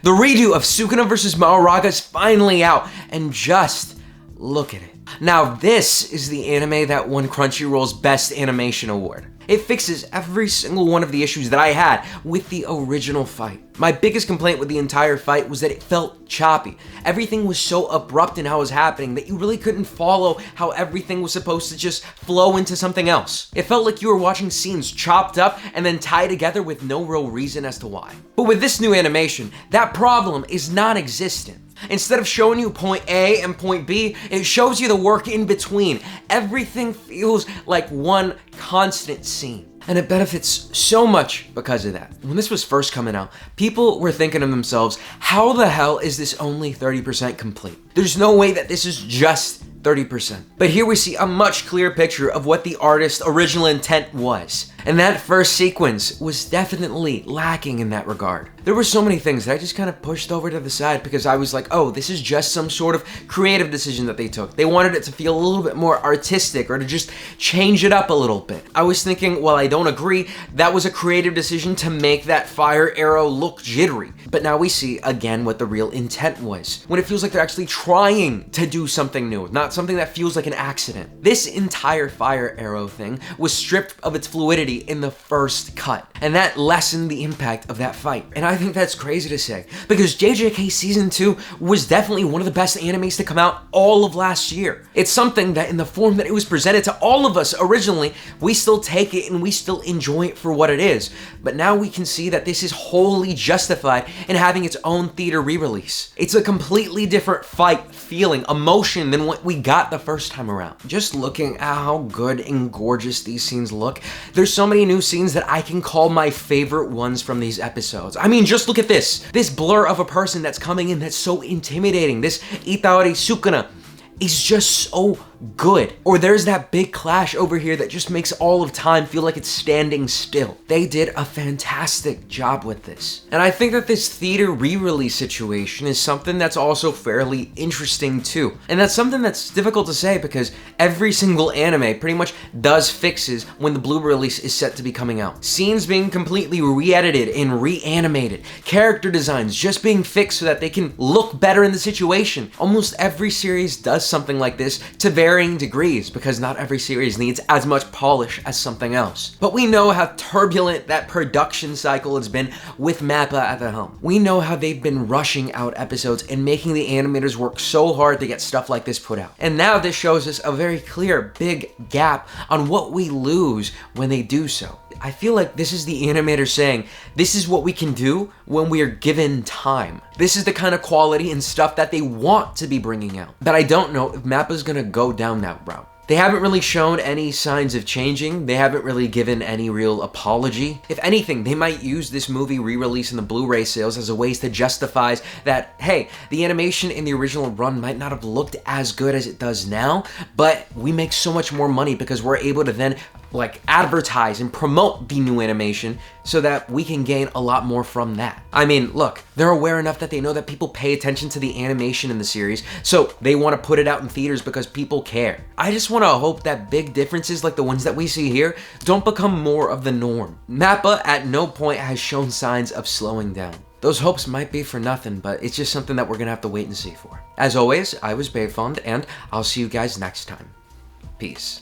The redo of Sukuna vs. Mahoraga is finally out, and just look at it. Now this is the anime that won Crunchyroll's Best Animation Award. It fixes every single one of the issues that I had with the original fight. My biggest complaint with the entire fight was that it felt choppy. Everything was so abrupt in how it was happening that you really couldn't follow how everything was supposed to just flow into something else. It felt like you were watching scenes chopped up and then tied together with no real reason as to why. But with this new animation, that problem is non-existent. Instead of showing you point A and point B, it shows you the work in between. Everything feels like one constant scene. And it benefits so much because of that. When this was first coming out, people were thinking to themselves, how the hell is this only 30% complete? There's no way that this is just 30%. But here we see a much clearer picture of what the artist's original intent was. And that first sequence was definitely lacking in that regard. There were so many things that I just kind of pushed over to the side because I was like, oh, this is just some sort of creative decision that they took. They wanted it to feel a little bit more artistic or to just change it up a little bit. I was thinking, well, I don't agree. That was a creative decision to make that fire arrow look jittery. But now we see again what the real intent was. When it feels like they're actually trying to do something new, not something that feels like an accident. This entire fire arrow thing was stripped of its fluidity in the first cut, and that lessened the impact of that fight. And I think that's crazy to say, because JJK Season 2 was definitely one of the best animes to come out all of last year. It's something that in the form that it was presented to all of us originally, we still take it and we still enjoy it for what it is. But now we can see that this is wholly justified in having its own theater re-release. It's a completely different fight, feeling, emotion than what we got the first time around. Just looking at how good and gorgeous these scenes look, there's so many new scenes that I can call my favorite ones from these episodes. I mean, just look at this. This blur of a person that's coming in that's so intimidating. This Blu-Ray Sukuna is just so good. Or there's that big clash over here that just makes all of time feel like it's standing still. They did a fantastic job with this. And I think that this theater re-release situation is something that's also fairly interesting too. And that's something that's difficult to say because every single anime pretty much does fixes when the Blu-ray release is set to be coming out. Scenes being completely re-edited and reanimated. Character designs just being fixed so that they can look better in the situation. Almost every series does something like this to varying degrees because not every series needs as much polish as something else. But we know how turbulent that production cycle has been with MAPPA at the helm. We know how they've been rushing out episodes and making the animators work so hard to get stuff like this put out. And now this shows us a very clear big gap on what we lose when they do so. I feel like this is the animator saying, this is what we can do when we are given time. This is the kind of quality and stuff that they want to be bringing out. But I don't know if MAPPA's gonna go down that route. They haven't really shown any signs of changing. They haven't really given any real apology. If anything, they might use this movie re-release in the Blu-ray sales as a ways to justify that, hey, the animation in the original run might not have looked as good as it does now, but we make so much more money because we're able to then advertise and promote the new animation so that we can gain a lot more from that. I mean, look, they're aware enough that they know that people pay attention to the animation in the series, so they want to put it out in theaters because people care. I just want to hope that big differences like the ones that we see here don't become more of the norm. MAPPA at no point has shown signs of slowing down. Those hopes might be for nothing, but it's just something that we're gonna have to wait and see for. As always, I was Bayfond, and I'll see you guys next time. Peace.